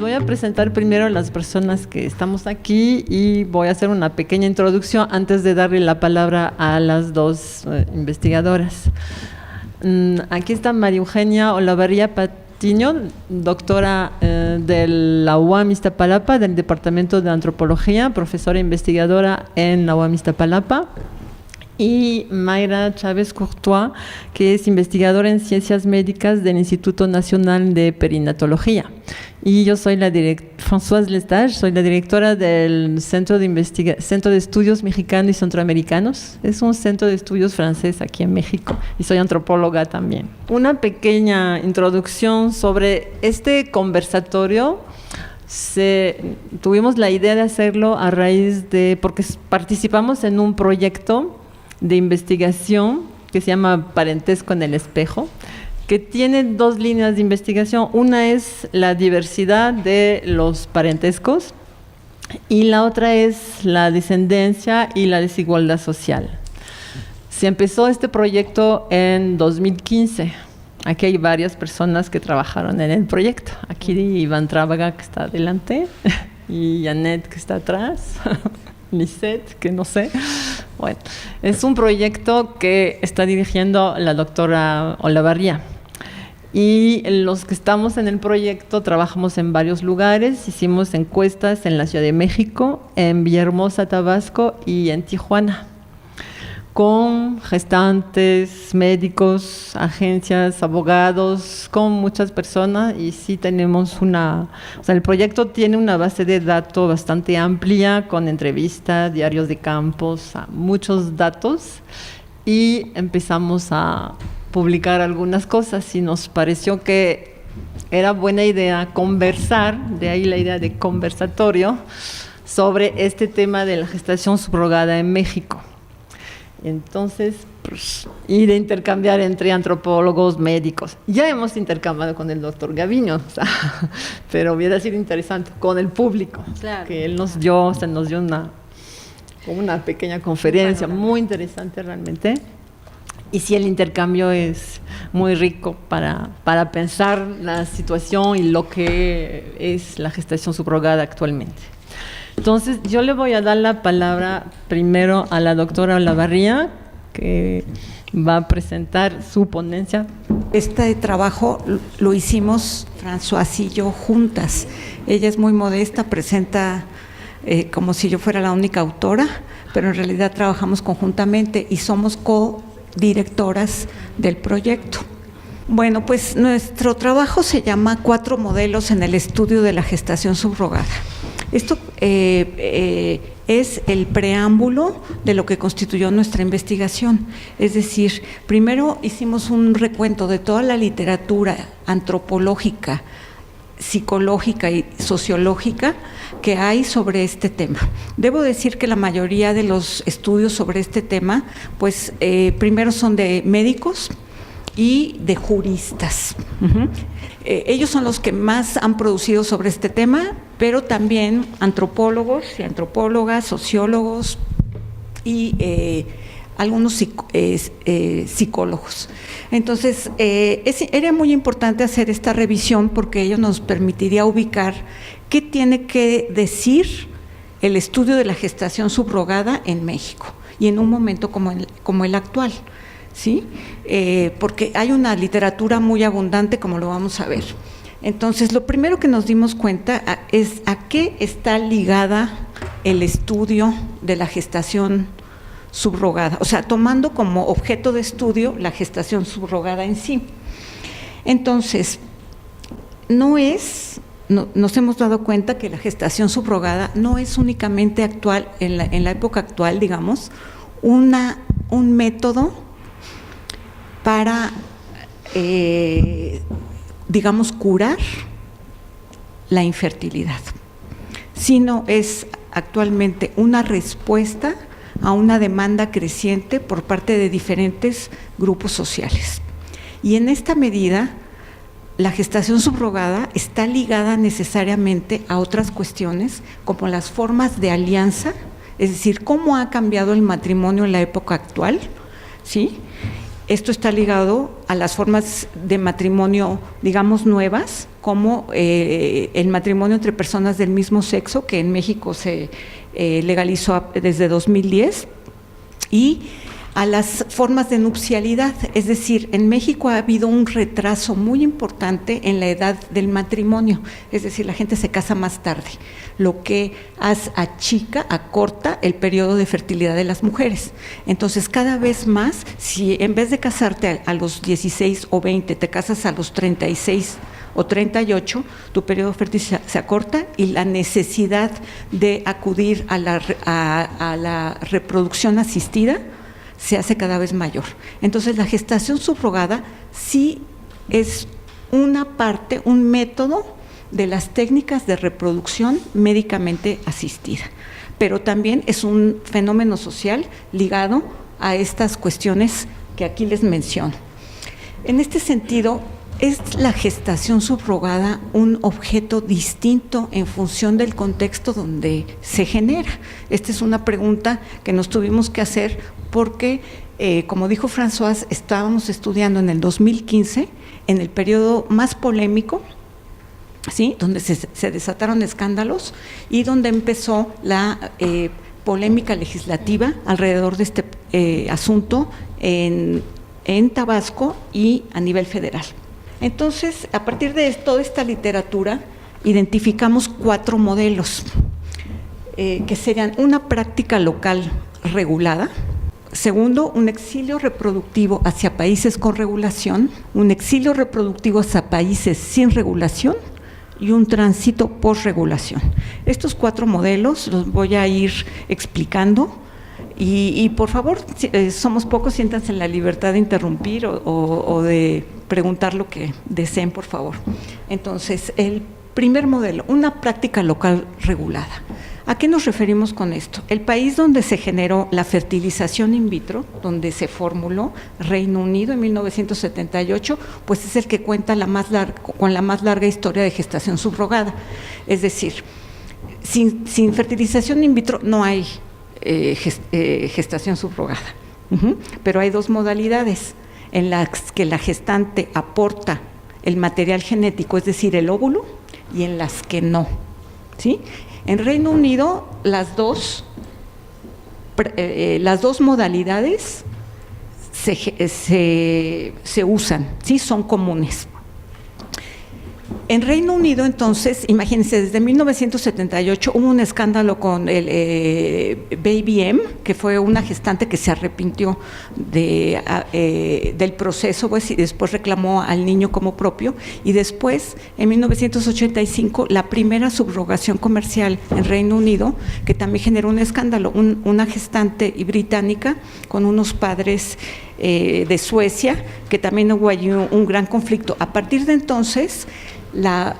les voy a presentar primero a las personas que estamos aquí y voy a hacer una pequeña introducción antes de darle la palabra a las dos investigadoras. Aquí está María Eugenia Olavarría Patiño, doctora de la UAM Iztapalapa, del Departamento de Antropología, profesora e investigadora en la UAM Iztapalapa. Y Mayra Chávez Courtois, que es investigadora en Ciencias Médicas del Instituto Nacional de Perinatología. Y yo soy Françoise Lestage, soy la directora del Centro de Estudios Mexicanos y Centroamericanos. Es un centro de estudios francés aquí en México y soy antropóloga también. Una pequeña introducción sobre este conversatorio. Tuvimos la idea de hacerlo a raíz de, porque participamos en un proyecto de investigación que se llama Parentesco en el Espejo, que tiene dos líneas de investigación. Una es la diversidad de los parentescos y la otra es la descendencia y la desigualdad social. Se empezó este proyecto en 2015. Aquí hay varias personas que trabajaron en el proyecto. Aquí Iván Trábaga, que está adelante, y Janet, que está atrás. Lisette, que no sé. Bueno, es un proyecto que está dirigiendo la doctora Olavarría. Y los que estamos en el proyecto trabajamos en varios lugares. Hicimos encuestas en la Ciudad de México, en Villahermosa, Tabasco y en Tijuana, con gestantes, médicos, agencias, abogados, con muchas personas. Y sí tenemos el proyecto tiene una base de datos bastante amplia, con entrevistas, diarios de campos, muchos datos, y empezamos a publicar algunas cosas y nos pareció que era buena idea conversar, de ahí la idea de conversatorio, sobre este tema de la gestación subrogada en México. Entonces, pues, y de intercambiar entre antropólogos, médicos. Ya hemos intercambiado con el doctor Gaviño, pero hubiera sido interesante con el público, claro, que él nos dio una pequeña conferencia, muy interesante realmente. Y sí, el intercambio es muy rico para pensar la situación y lo que es la gestación subrogada actualmente. Entonces, yo le voy a dar la palabra primero a la doctora Olavarría, que va a presentar su ponencia. Este trabajo lo hicimos Françoise y yo juntas. Ella es muy modesta, presenta como si yo fuera la única autora, pero en realidad trabajamos conjuntamente y somos co-directoras del proyecto. Bueno, pues nuestro trabajo se llama 4 modelos en el estudio de la gestación subrogada. Esto es el preámbulo de lo que constituyó nuestra investigación. Es decir, primero hicimos un recuento de toda la literatura antropológica, psicológica y sociológica que hay sobre este tema. Debo decir que la mayoría de los estudios sobre este tema, pues primero son de médicos y de juristas. Ellos son los que más han producido sobre este tema, pero también antropólogos y antropólogas, sociólogos y algunos psicólogos. Entonces, era muy importante hacer esta revisión porque ello nos permitiría ubicar qué tiene que decir el estudio de la gestación subrogada en México y en un momento como el actual. ¿Sí? Porque hay una literatura muy abundante, como lo vamos a ver. Entonces, lo primero que nos dimos cuenta es a qué está ligada el estudio de la gestación subrogada, o sea, tomando como objeto de estudio la gestación subrogada en sí. Entonces, nos hemos dado cuenta que la gestación subrogada no es únicamente actual, en la época actual, digamos, un método para, digamos, curar la infertilidad, sino es actualmente una respuesta a una demanda creciente por parte de diferentes grupos sociales. Y en esta medida, la gestación subrogada está ligada necesariamente a otras cuestiones, como las formas de alianza, es decir, cómo ha cambiado el matrimonio en la época actual, ¿sí? Esto está ligado a las formas de matrimonio, digamos, nuevas, como el matrimonio entre personas del mismo sexo, que en México se legalizó desde 2010, y a las formas de nupcialidad. Es decir, en México ha habido un retraso muy importante en la edad del matrimonio, es decir, la gente se casa más tarde, lo que acorta el periodo de fertilidad de las mujeres. Entonces, cada vez más, si en vez de casarte a los 16 o 20, te casas a los 36 o 38, tu periodo fértil se acorta y la necesidad de acudir a la reproducción asistida se hace cada vez mayor. Entonces, la gestación subrogada sí es una parte, un método de las técnicas de reproducción médicamente asistida, pero también es un fenómeno social ligado a estas cuestiones que aquí les menciono. En este sentido, ¿es la gestación subrogada un objeto distinto en función del contexto donde se genera? Esta es una pregunta que nos tuvimos que hacer porque, como dijo Françoise, estábamos estudiando en el 2015, en el periodo más polémico, ¿sí?, donde se desataron escándalos y donde empezó la polémica legislativa alrededor de este asunto en Tabasco y a nivel federal. Entonces, a partir de toda esta literatura, identificamos 4 modelos, que serían una práctica local regulada, segundo, un exilio reproductivo hacia países con regulación, un exilio reproductivo hacia países sin regulación y un tránsito posregulación. Estos 4 modelos los voy a ir explicando. Y por favor, somos pocos, siéntanse en la libertad de interrumpir o de preguntar lo que deseen, por favor. Entonces, el primer modelo, una práctica local regulada. ¿A qué nos referimos con esto? El país donde se generó la fertilización in vitro, donde se formuló, Reino Unido en 1978, pues es el que cuenta con la más larga historia de gestación subrogada. Es decir, sin fertilización in vitro no hay gestación subrogada, pero hay 2 modalidades en las que la gestante aporta el material genético, es decir, el óvulo, y en las que no, ¿sí? En Reino Unido las dos modalidades se usan, ¿sí?, son comunes. En Reino Unido, entonces, imagínense, desde 1978 hubo un escándalo con el Baby M, que fue una gestante que se arrepintió del proceso, pues, y después reclamó al niño como propio, y después, en 1985, la primera subrogación comercial en Reino Unido, que también generó un escándalo, una gestante británica con unos padres de Suecia, que también hubo allí un gran conflicto. A partir de entonces, la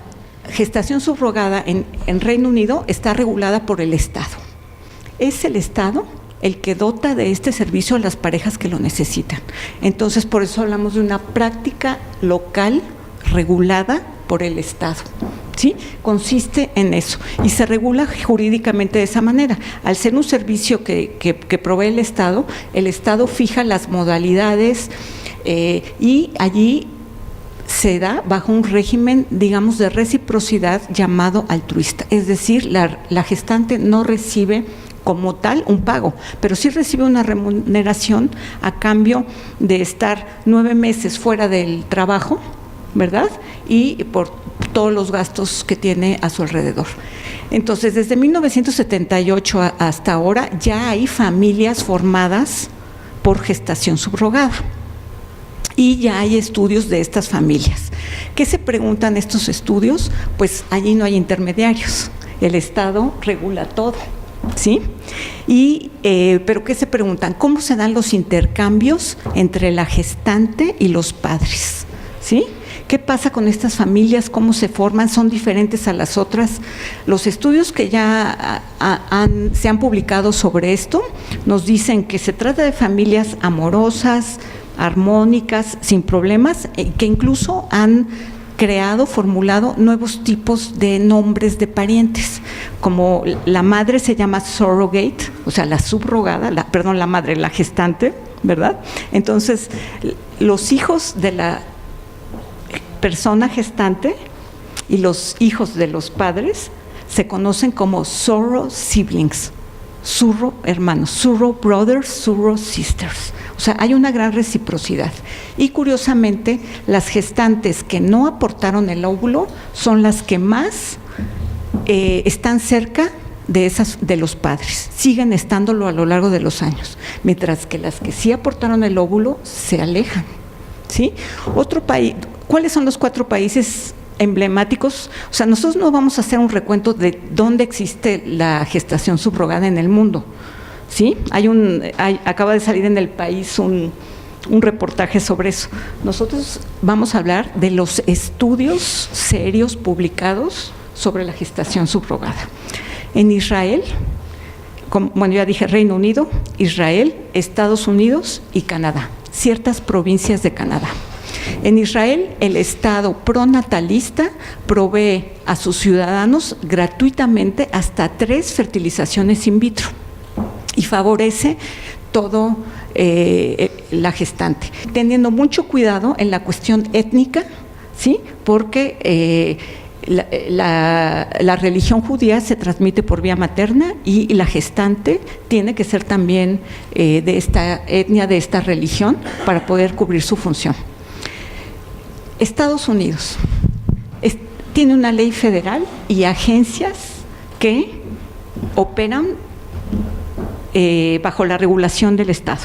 gestación subrogada en Reino Unido está regulada por el Estado. Es el Estado el que dota de este servicio a las parejas que lo necesitan. Entonces, por eso hablamos de una práctica local regulada por el Estado, ¿sí? Consiste en eso y se regula jurídicamente de esa manera. Al ser un servicio que provee el Estado fija las modalidades y allí se da bajo un régimen, digamos, de reciprocidad llamado altruista. Es decir, la gestante no recibe como tal un pago, pero sí recibe una remuneración a cambio de estar 9 meses fuera del trabajo, ¿verdad?, y por todos los gastos que tiene a su alrededor. Entonces, desde 1978 hasta ahora ya hay familias formadas por gestación subrogada. Y ya hay estudios de estas familias. ¿Qué se preguntan estos estudios? Pues allí no hay intermediarios, el Estado regula todo, ¿sí? Pero ¿qué se preguntan? ¿Cómo se dan los intercambios entre la gestante y los padres? ¿Sí? ¿Qué pasa con estas familias? ¿Cómo se forman? ¿Son diferentes a las otras? Los estudios que ya se han publicado sobre esto nos dicen que se trata de familias amorosas, armónicas, sin problemas, que incluso han formulado nuevos tipos de nombres de parientes, como la madre se llama surrogate, o sea, la subrogada, la madre, la gestante, ¿verdad? Entonces, los hijos de la persona gestante y los hijos de los padres se conocen como surrogate siblings, surro hermanos, surro brothers, surro sisters. O sea, hay una gran reciprocidad. Y curiosamente, las gestantes que no aportaron el óvulo son las que más están cerca de los padres, siguen estándolo a lo largo de los años, mientras que las que sí aportaron el óvulo se alejan, ¿sí? Otro país, ¿cuáles son los 4 países emblemáticos? O sea, nosotros no vamos a hacer un recuento de dónde existe la gestación subrogada en el mundo, ¿sí? Acaba de salir en El País un reportaje sobre eso. Nosotros vamos a hablar de los estudios serios publicados sobre la gestación subrogada. En Israel, bueno, ya dije Reino Unido, Israel, Estados Unidos y Canadá, ciertas provincias de Canadá. En Israel, el Estado pronatalista provee a sus ciudadanos gratuitamente hasta 3 fertilizaciones in vitro y favorece todo la gestante, teniendo mucho cuidado en la cuestión étnica, ¿sí? Porque la religión judía se transmite por vía materna y la gestante tiene que ser también de esta etnia, de esta religión, para poder cubrir su función. Estados Unidos tiene una ley federal y agencias que operan bajo la regulación del Estado.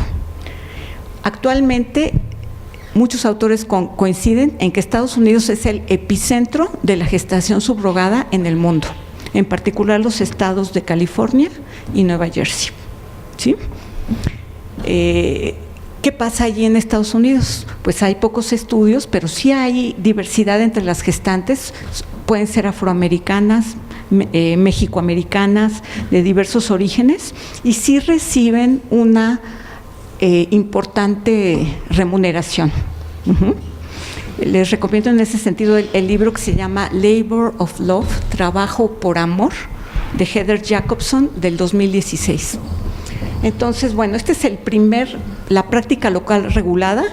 Actualmente, muchos autores coinciden en que Estados Unidos es el epicentro de la gestación subrogada en el mundo, en particular los estados de California y Nueva Jersey, ¿sí? ¿Qué pasa allí en Estados Unidos? Pues hay pocos estudios, pero sí hay diversidad entre las gestantes, pueden ser afroamericanas, mexicoamericanas, de diversos orígenes, y sí reciben una importante remuneración. Les recomiendo en ese sentido el libro que se llama Labor of Love, Trabajo por Amor, de Heather Jacobson, del 2016. Entonces, bueno, este es la práctica local regulada,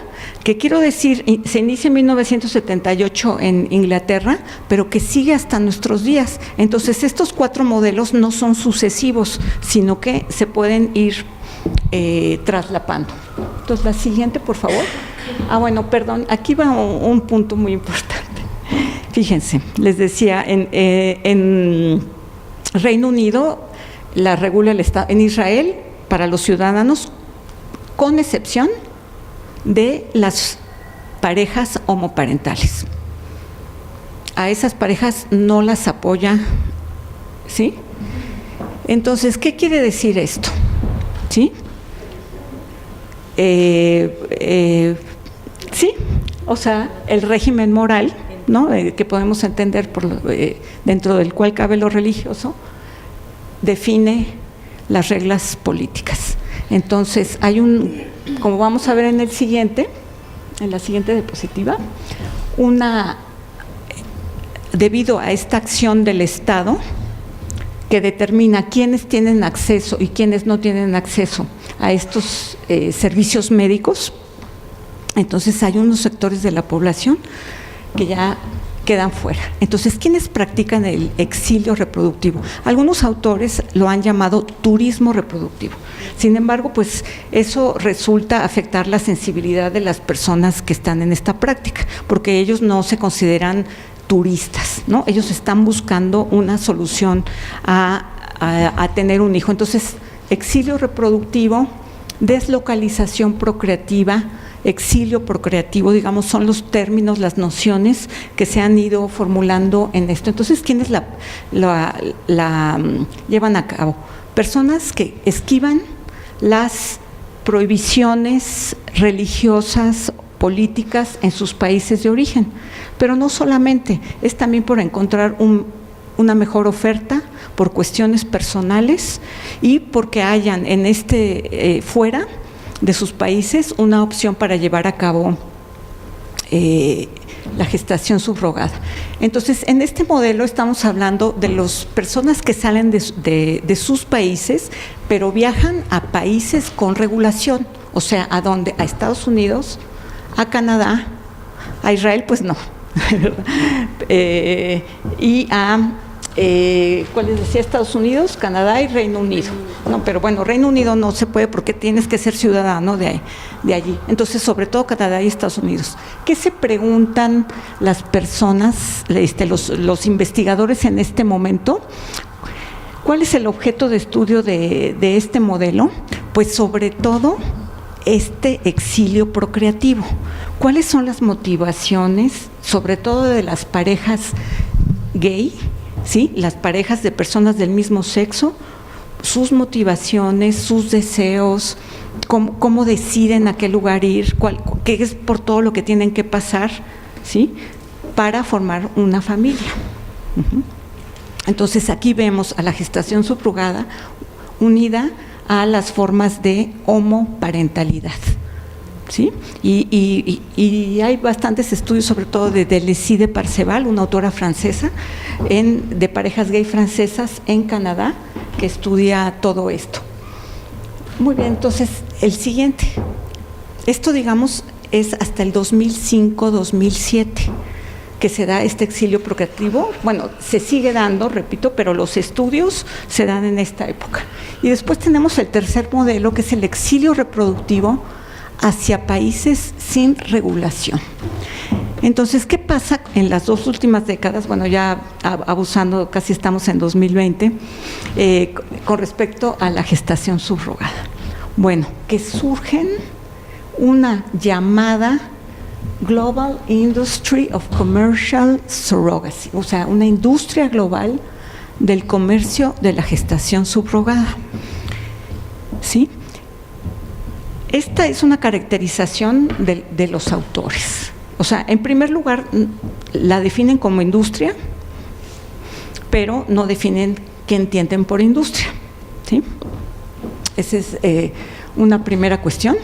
que quiero decir, se inicia en 1978 en Inglaterra, pero que sigue hasta nuestros días. Entonces, estos 4 modelos no son sucesivos, sino que se pueden ir traslapando. Entonces, la siguiente, por favor. Bueno, perdón, aquí va un punto muy importante. Fíjense, les decía, en Reino Unido la regula el Estado, en Israel para los ciudadanos, con excepción de las parejas homoparentales. A esas parejas no las apoya, ¿sí? Entonces, ¿qué quiere decir esto? ¿Sí? Sí, o sea, el régimen moral, ¿no? Que podemos entender dentro del cual cabe lo religioso, define las reglas políticas. Entonces, como vamos a ver en la siguiente diapositiva, debido a esta acción del Estado que determina quiénes tienen acceso y quiénes no tienen acceso a estos servicios médicos, entonces hay unos sectores de la población que ya quedan fuera. Entonces, ¿quiénes practican el exilio reproductivo? Algunos autores lo han llamado turismo reproductivo. Sin embargo, pues eso resulta afectar la sensibilidad de las personas que están en esta práctica, porque ellos no se consideran turistas, ¿no? Ellos están buscando una solución a tener un hijo. Entonces, exilio reproductivo, deslocalización procreativa, exilio procreativo, digamos, son los términos, las nociones que se han ido formulando en esto. Entonces, ¿quiénes la llevan a cabo? Personas que esquivan las prohibiciones religiosas, políticas en sus países de origen, pero no solamente, es también por encontrar una mejor oferta, por cuestiones personales y porque hayan fuera de sus países una opción para llevar a cabo la gestación subrogada. Entonces, en este modelo estamos hablando de las personas que salen de sus países, pero viajan a países con regulación. O sea, ¿a dónde? A Estados Unidos, a Canadá, a Israel, pues no, y a, ¿cuál les decía? Estados Unidos, Canadá y Reino Unido. No, pero bueno, Reino Unido no se puede porque tienes que ser ciudadano de allí. Entonces, sobre todo Canadá y Estados Unidos. ¿Qué se preguntan las personas, los investigadores en este momento? ¿Cuál es el objeto de estudio de este modelo? Pues sobre todo este exilio procreativo. ¿Cuáles son las motivaciones, sobre todo de las parejas gay, ¿sí? Las parejas de personas del mismo sexo, sus motivaciones, sus deseos, cómo deciden a qué lugar ir, qué es por todo lo que tienen que pasar, ¿sí? Para formar una familia. Entonces aquí vemos a la gestación subrogada unida a las formas de homoparentalidad, ¿sí? Y hay bastantes estudios, sobre todo de Delessy de Parseval, una autora francesa, de parejas gay francesas en Canadá, que estudia todo esto. Muy bien, entonces el siguiente. Esto, digamos, es hasta el 2005-2007 que se da este exilio procreativo. Bueno, se sigue dando, repito, pero los estudios se dan en esta época. Y después tenemos el tercer modelo, que es el exilio reproductivo hacia países sin regulación. Entonces, ¿qué pasa en las dos últimas décadas? Bueno, ya abusando, casi estamos en 2020, con respecto a la gestación subrogada. Bueno, que surgen una llamada Global Industry of Commercial Surrogacy, o sea, una industria global del comercio de la gestación subrogada, ¿sí? Esta es una caracterización de los autores. O sea, en primer lugar, la definen como industria, pero no definen qué entienden por industria, ¿sí? Esa es una primera cuestión,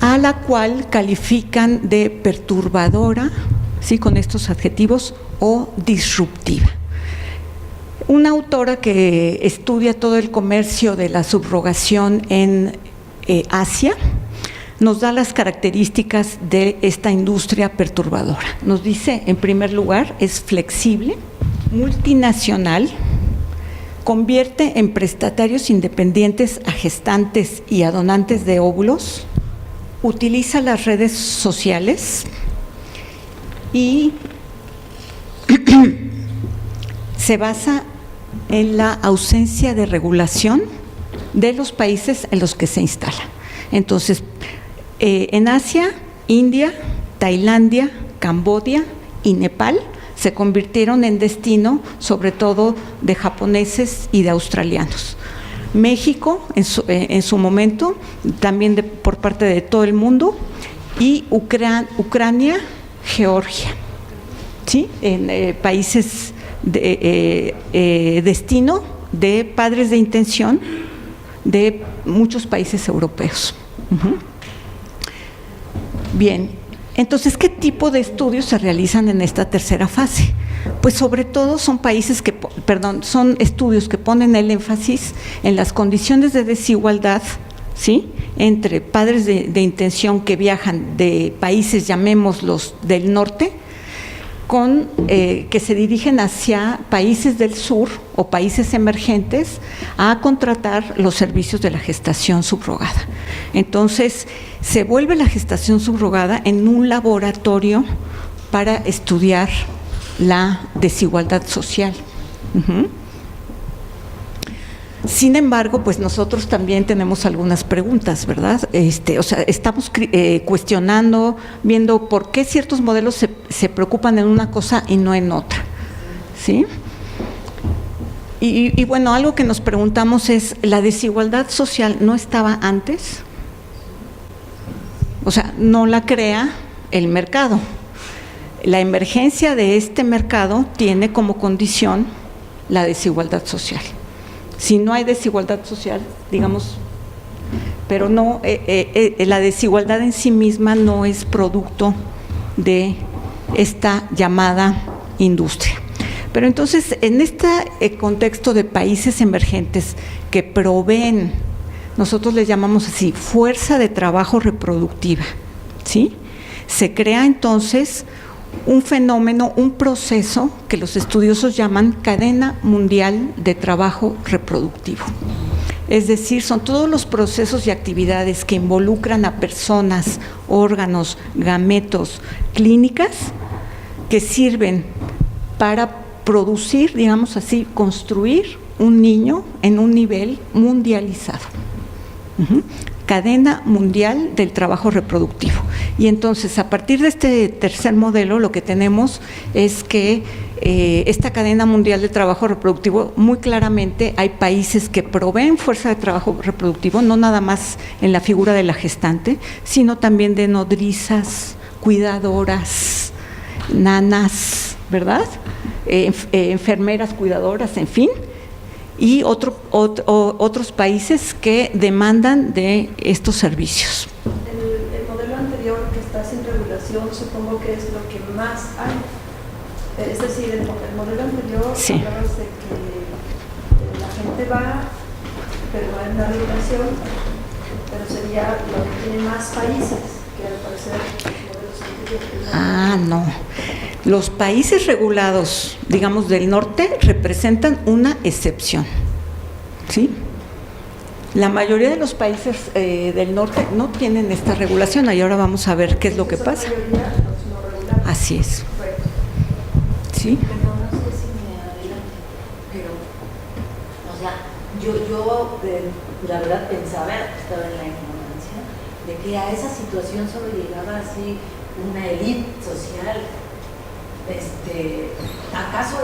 a la cual califican de perturbadora, ¿sí? Con estos adjetivos, o disruptiva. Una autora que estudia todo el comercio de la subrogación en Asia nos da las características de esta industria perturbadora. Nos dice, en primer lugar, es flexible, multinacional, convierte en prestatarios independientes a gestantes y a donantes de óvulos, utiliza las redes sociales y se basa en la ausencia de regulación de los países en los que se instala. Entonces, en Asia, India, Tailandia, Camboya y Nepal se convirtieron en destino, sobre todo de japoneses y de australianos. México, en su momento, también por parte de todo el mundo, y Ucrania, Georgia, ¿sí? En países destino de padres de intención de muchos países europeos. Bien, entonces, ¿qué tipo de estudios se realizan en esta tercera fase? Pues sobre todo son son estudios que ponen el énfasis en las condiciones de desigualdad, ¿sí? Entre padres de intención que viajan de países, llamémoslos del norte, que se dirigen hacia países del sur o países emergentes a contratar los servicios de la gestación subrogada. Entonces, se vuelve la gestación subrogada en un laboratorio para estudiar la desigualdad social. Sin embargo, pues nosotros también tenemos algunas preguntas, ¿verdad? O sea, estamos cuestionando, viendo por qué ciertos modelos se preocupan en una cosa y no en otra, ¿sí? Y bueno, algo que nos preguntamos es, ¿la desigualdad social no estaba antes? O sea, no la crea el mercado. La emergencia de este mercado tiene como condición la desigualdad social. Si no hay desigualdad social, digamos, pero no, la desigualdad en sí misma no es producto de esta llamada industria. Pero entonces, en este contexto de países emergentes que proveen nosotros les llamamos así, fuerza de trabajo reproductiva, ¿sí? Se crea entonces un fenómeno, un proceso que los estudiosos llaman cadena mundial de trabajo reproductivo. Es decir, son todos los procesos y actividades que involucran a personas, órganos, gametos, clínicas, que sirven para producir, digamos así, construir un niño en un nivel mundializado. Cadena mundial del trabajo reproductivo. Y entonces, a partir de este tercer modelo, lo que tenemos es que esta cadena mundial de trabajo reproductivo, muy claramente hay países que proveen fuerza de trabajo reproductivo, no nada más en la figura de la gestante, sino también de nodrizas, cuidadoras, nanas, ¿verdad? Enfermeras, cuidadoras, en fin. Y otros países que demandan de estos servicios. El modelo anterior que está sin regulación, supongo que es lo que más hay. Es decir, el modelo anterior sí. Hablabas de que la gente va, pero no hay una regulación, pero sería lo que tiene más países que al parecer los modelos anteriores. Ah, no. Los países regulados, digamos, del norte, representan una excepción, ¿sí? La mayoría de los países del norte no tienen esta regulación, y ahora vamos a ver qué es lo que pasa. Así es. ¿Sí? No sé si me adelante, pero, o sea, yo la verdad pensaba, estaba en la ignorancia, de que a esa situación solo llegaba así una élite social. ¿Acaso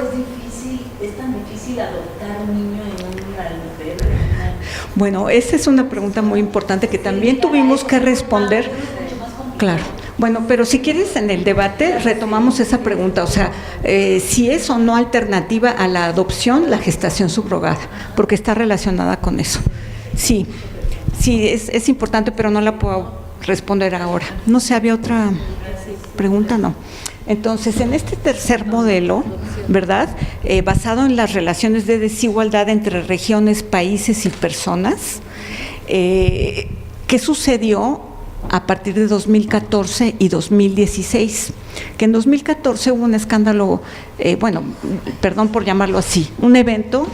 es tan difícil adoptar un niño en un albergue? Bueno, esa es una pregunta muy importante que también tuvimos que responder. Claro. Bueno, pero si quieres en el debate retomamos esa pregunta, o sea, si es o no alternativa a la adopción la gestación subrogada, porque está relacionada con eso. Sí, es importante, pero no la puedo responder ahora. No sé, ¿había otra pregunta? No. Entonces, en este tercer modelo, ¿verdad?, basado en las relaciones de desigualdad entre regiones, países y personas, ¿qué sucedió a partir de 2014 y 2016? Que en 2014 hubo un escándalo, perdón por llamarlo así, un evento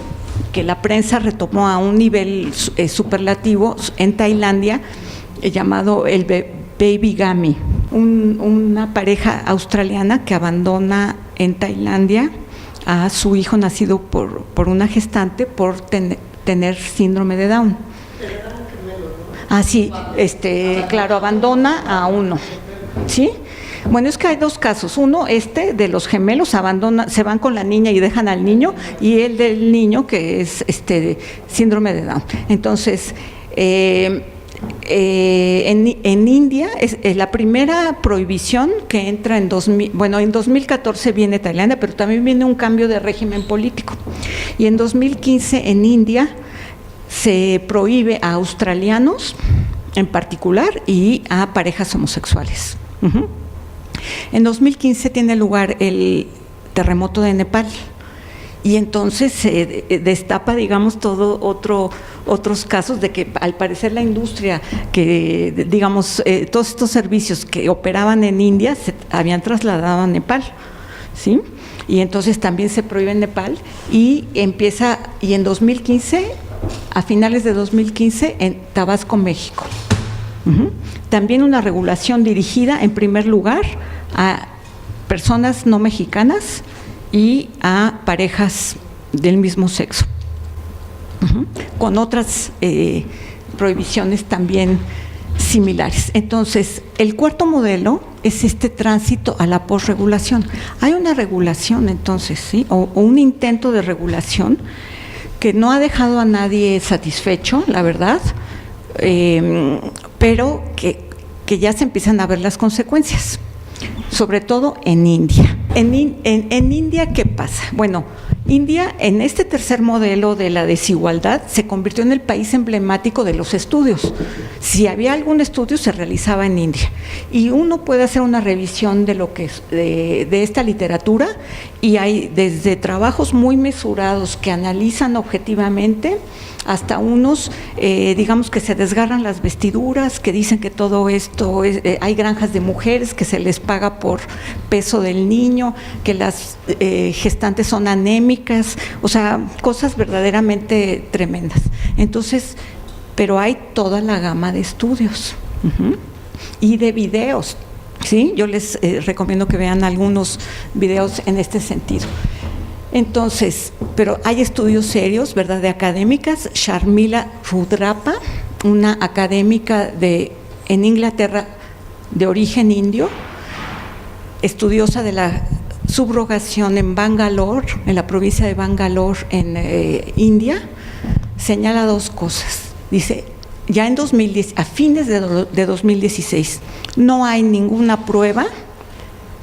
que la prensa retomó a un nivel superlativo en Tailandia, llamado el Babygami. Una pareja australiana que abandona en Tailandia a su hijo nacido por una gestante por tener síndrome de Down. Sí, claro, abandona a uno, ¿sí? Bueno, es que hay dos casos. Uno, de los gemelos, se van con la niña y dejan al niño, y el del niño que es síndrome de Down. Entonces, en India es la primera prohibición que entra en 2014 viene Tailandia, pero también viene un cambio de régimen político. Y en 2015 en India se prohíbe a australianos en particular y a parejas homosexuales. En 2015 tiene lugar el terremoto de Nepal. Y entonces se destapa, digamos, otros casos de que al parecer la industria que, digamos, todos estos servicios que operaban en India se habían trasladado a Nepal, ¿sí? Y entonces también se prohíbe en Nepal y en 2015, a finales de 2015, en Tabasco, México. También una regulación dirigida en primer lugar a personas no mexicanas y a parejas del mismo sexo, con otras prohibiciones también similares. Entonces, el cuarto modelo es este tránsito a la posregulación. Hay una regulación, entonces, ¿sí?, o un intento de regulación que no ha dejado a nadie satisfecho, la verdad, pero que ya se empiezan a ver las consecuencias, sobre todo en India. En India, ¿qué pasa? Bueno, India, en este tercer modelo de la desigualdad, se convirtió en el país emblemático de los estudios. Si había algún estudio, se realizaba en India. Y uno puede hacer una revisión de lo que de esta literatura, y hay desde trabajos muy mesurados que analizan objetivamente, hasta unos, digamos, que se desgarran las vestiduras, que dicen que todo esto es, hay granjas de mujeres que se les paga por peso del niño, que las gestantes son anémicas, o sea, cosas verdaderamente tremendas. Entonces, pero hay toda la gama de estudios y de videos, ¿sí? Yo les recomiendo que vean algunos videos en este sentido. Entonces, pero hay estudios serios, ¿verdad?, de académicas. Sharmila Rudrapa, una académica en Inglaterra de origen indio, estudiosa de la subrogación en Bangalore, en la provincia de Bangalore, en India, señala dos cosas. Dice, ya en 2010, a fines de 2016, no hay ninguna prueba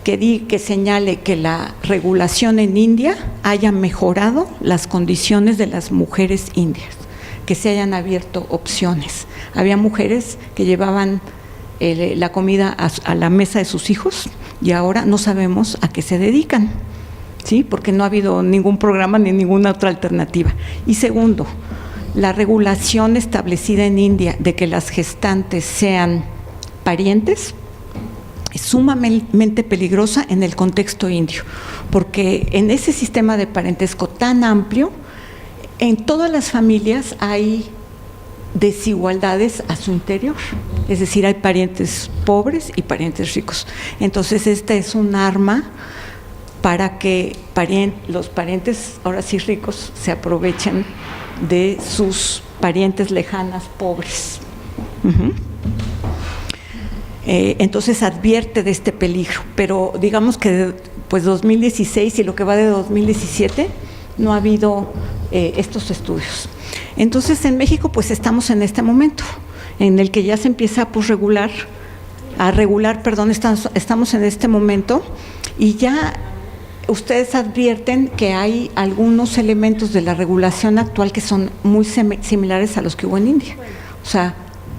que señale que la regulación en India haya mejorado las condiciones de las mujeres indias, que se hayan abierto opciones. Había mujeres que llevaban la comida a la mesa de sus hijos y ahora no sabemos a qué se dedican, ¿sí? Porque no ha habido ningún programa ni ninguna otra alternativa. Y segundo, la regulación establecida en India de que las gestantes sean parientes es sumamente peligrosa en el contexto indio, porque en ese sistema de parentesco tan amplio, en todas las familias hay desigualdades a su interior, es decir, hay parientes pobres y parientes ricos. Entonces, esta es un arma para que los parientes, ahora sí ricos, se aprovechen de sus parientes lejanas pobres. Entonces advierte de este peligro, pero digamos que pues 2016 y lo que va de 2017 no ha habido estos estudios. Entonces en México pues estamos en este momento en el que ya se empieza a regular, estamos en este momento y ya ustedes advierten que hay algunos elementos de la regulación actual que son muy similares a los que hubo en India, o sea,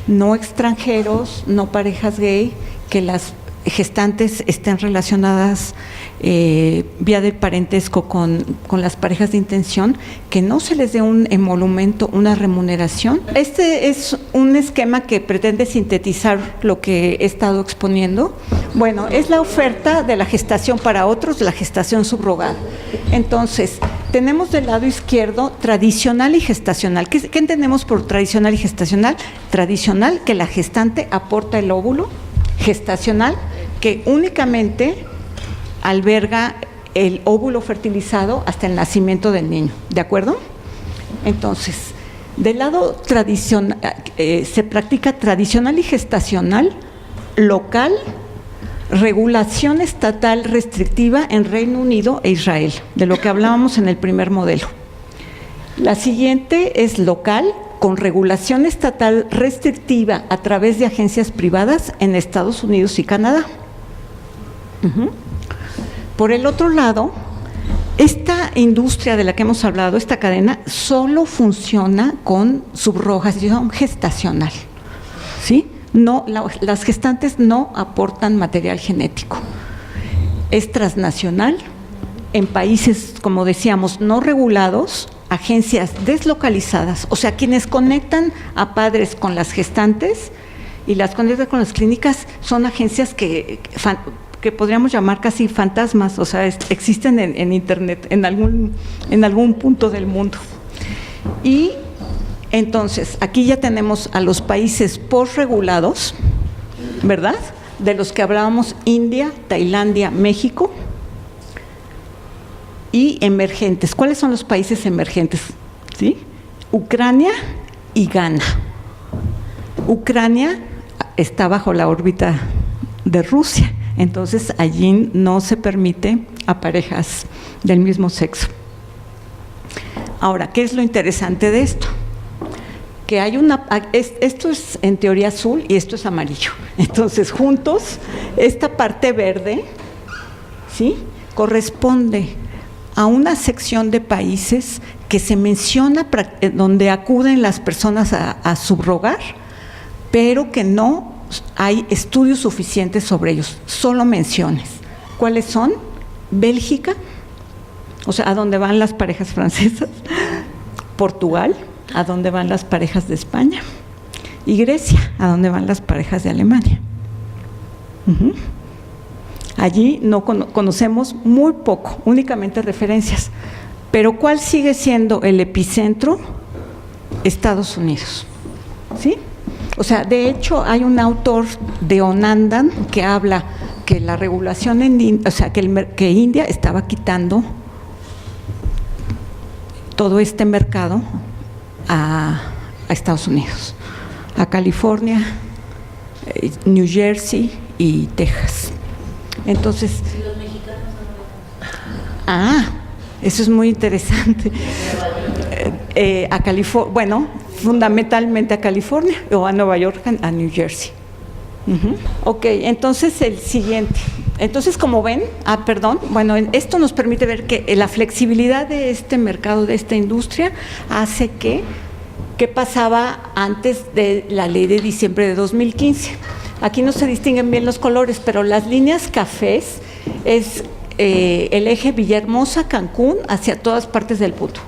no extranjeros, no parejas gay, que las gestantes estén relacionadas vía del parentesco con las parejas de intención, que no se les dé un emolumento, una remuneración. Este es un esquema que pretende sintetizar lo que he estado exponiendo. Bueno, es la oferta de la gestación para otros, la gestación subrogada. Entonces, tenemos del lado izquierdo tradicional y gestacional. ¿Qué entendemos por tradicional y gestacional? Tradicional, que la gestante aporta el óvulo. Gestacional, que únicamente alberga el óvulo fertilizado hasta el nacimiento del niño, ¿de acuerdo? Entonces, del lado tradicional, se practica tradicional y gestacional, local, regulación estatal restrictiva en Reino Unido e Israel, de lo que hablábamos en el primer modelo. La siguiente es local, con regulación estatal restrictiva a través de agencias privadas en Estados Unidos y Canadá. Por el otro lado, esta industria de la que hemos hablado, esta cadena, solo funciona con subrogación gestacional, ¿sí? No, las gestantes no aportan material genético. Es transnacional, en países, como decíamos, no regulados, agencias deslocalizadas, o sea, quienes conectan a padres con las gestantes y las conectan con las clínicas son agencias que podríamos llamar casi fantasmas, o sea, existen en Internet, en algún punto del mundo. Y entonces, aquí ya tenemos a los países posregulados, ¿verdad?, de los que hablábamos: India, Tailandia, México. Y emergentes. ¿Cuáles son los países emergentes? ¿Sí? Ucrania y Ghana. Ucrania está bajo la órbita de Rusia, entonces allí no se permite a parejas del mismo sexo. Ahora, ¿qué es lo interesante de esto? Que hay esto es en teoría azul y esto es amarillo. Entonces, juntos, esta parte verde, ¿sí?, corresponde a una sección de países que se menciona donde acuden las personas a subrogar, pero que no hay estudios suficientes sobre ellos, solo menciones. ¿Cuáles son? Bélgica, o sea, a dónde van las parejas francesas, Portugal, a dónde van las parejas de España, y Grecia, a dónde van las parejas de Alemania. Allí no conocemos muy poco, únicamente referencias. Pero ¿cuál sigue siendo el epicentro? Estados Unidos, ¿sí? O sea, de hecho hay un autor de Onandan que habla que la regulación o sea, que India estaba quitando todo este mercado a Estados Unidos, a California, New Jersey y Texas. Entonces, ¿Y los mexicanos no? Eso es muy interesante. A California, bueno, fundamentalmente a California o a Nueva York, a New Jersey. Ok, entonces el siguiente. Entonces, como ven, bueno, esto nos permite ver que la flexibilidad de este mercado, de esta industria, hace que ¿qué pasaba antes de la ley de diciembre de 2015? Aquí no se distinguen bien los colores, pero las líneas cafés es el eje Villahermosa-Cancún hacia todas partes del mundo.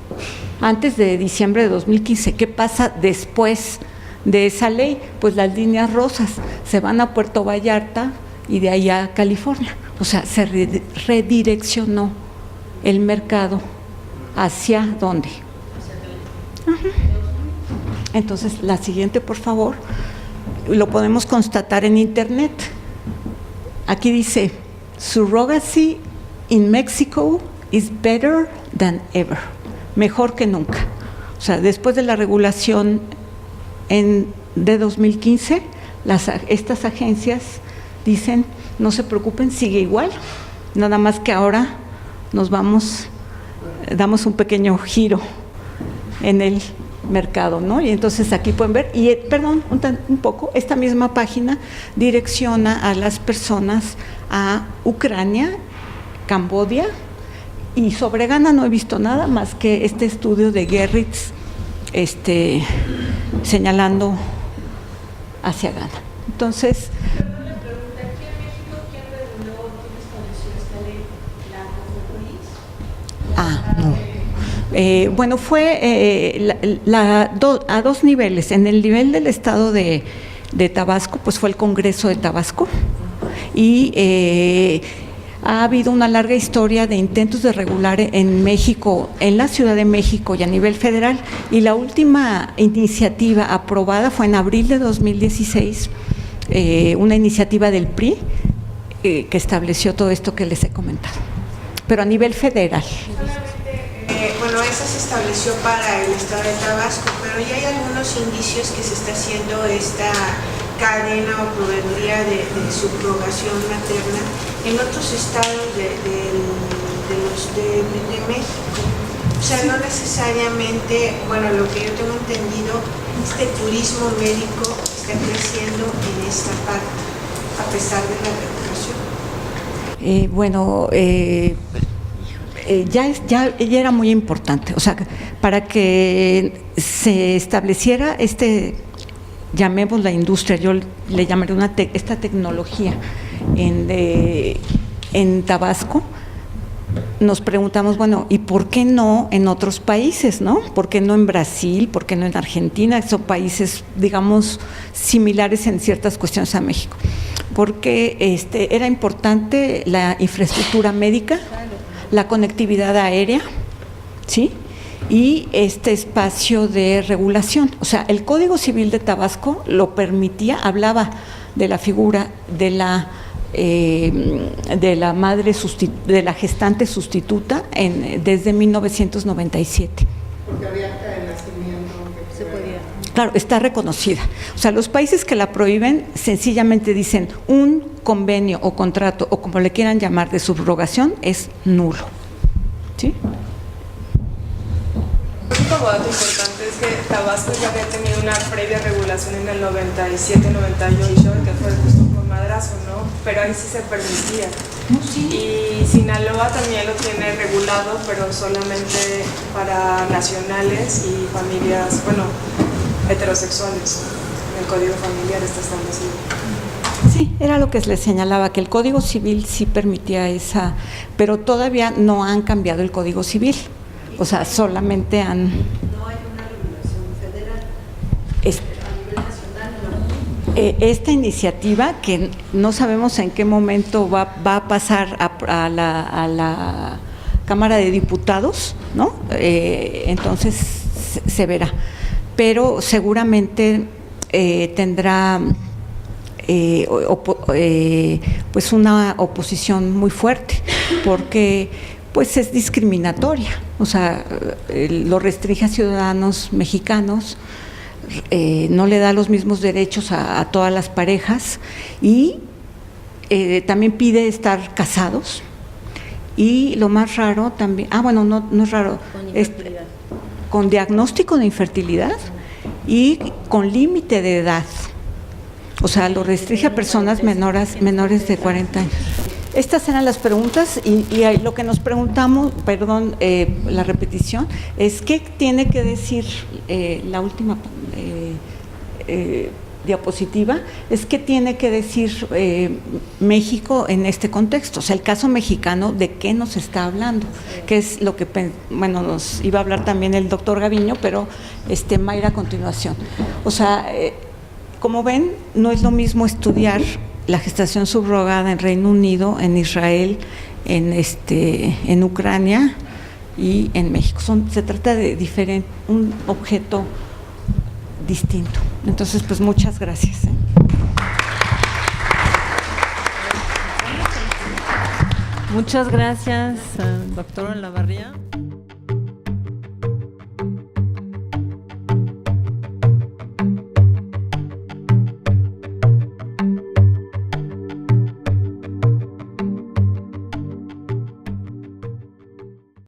Antes de diciembre de 2015, ¿qué pasa después de esa ley? Pues las líneas rosas se van a Puerto Vallarta y de ahí a California. O sea, se redireccionó el mercado hacia ¿dónde? Entonces, la siguiente, por favor, lo podemos constatar en internet. Aquí dice, surrogacy in Mexico is better than ever. Mejor que nunca. O sea, después de la regulación de 2015, estas agencias dicen, no se preocupen, sigue igual, nada más que ahora damos un pequeño giro en el mercado, ¿no? Y entonces aquí pueden ver, y un poco, esta misma página direcciona a las personas a Ucrania, Camboya, y sobre Ghana no he visto nada más que este estudio de Gerritz señalando hacia Ghana. Entonces, no. Bueno, fue a dos niveles. En el nivel del estado de Tabasco, pues fue el Congreso de Tabasco, y ha habido una larga historia de intentos de regular en México, en la Ciudad de México y a nivel federal, y la última iniciativa aprobada fue en abril de 2016, una iniciativa del PRI que estableció todo esto que les he comentado, pero a nivel federal. Bueno, esa se estableció para el estado de Tabasco, pero ya hay algunos indicios que se está haciendo esta cadena o proveeduría de subrogación materna en otros estados de México. O sea, no necesariamente, bueno, lo que yo tengo entendido, este turismo médico está creciendo en esta parte, a pesar de la regulación. Ya era muy importante, o sea, para que se estableciera llamemos la industria, yo le llamaré esta tecnología en Tabasco, nos preguntamos, bueno, ¿y por qué no en otros países, no? ¿Por qué no en Brasil? ¿Por qué no en Argentina? Son países, digamos, similares en ciertas cuestiones a México. Porque era importante la infraestructura médica, la conectividad aérea, ¿sí? Y este espacio de regulación. O sea, el Código Civil de Tabasco lo permitía, hablaba de la figura de la madre de la gestante sustituta desde 1997. Porque había acta de nacimiento que se podía. Claro, está reconocida. O sea, los países que la prohíben sencillamente dicen un convenio o contrato o como le quieran llamar de subrogación es nulo. ¿Sí? Como dato importante es que Tabasco ya había tenido una previa regulación en el 97-98, que fue justo con madrazo, ¿no? Pero ahí sí se permitía. Sí. Y Sinaloa también lo tiene regulado, pero solamente para nacionales y familias, bueno, heterosexuales. El Código Familiar está establecido. Sí, era lo que les señalaba, que el Código Civil sí permitía esa, pero todavía no han cambiado el Código Civil. O sea, solamente han... No hay una regulación federal. A nivel nacional, no. Esta iniciativa, que no sabemos en qué momento va a pasar a la Cámara de Diputados, ¿no? Entonces se verá. Pero seguramente tendrá pues una oposición muy fuerte, porque pues es discriminatoria, o sea, lo restringe a ciudadanos mexicanos, no le da los mismos derechos a todas las parejas y también pide estar casados. Y lo más raro también, no es raro, con diagnóstico de infertilidad y con límite de edad. O sea, lo restringe a personas menores de 40 años. Estas eran las preguntas y lo que nos preguntamos, perdón, la repetición, es qué tiene que decir la última diapositiva, es qué tiene que decir México en este contexto. O sea, el caso mexicano, ¿de qué nos está hablando? Que es lo que, nos iba a hablar también el doctor Gaviño, pero Mayra a continuación. O sea, como ven, no es lo mismo estudiar la gestación subrogada en Reino Unido, en Israel, en Ucrania y en México. Se trata de un objeto distinto. Entonces, pues muchas gracias. Muchas gracias, doctora Olavarría.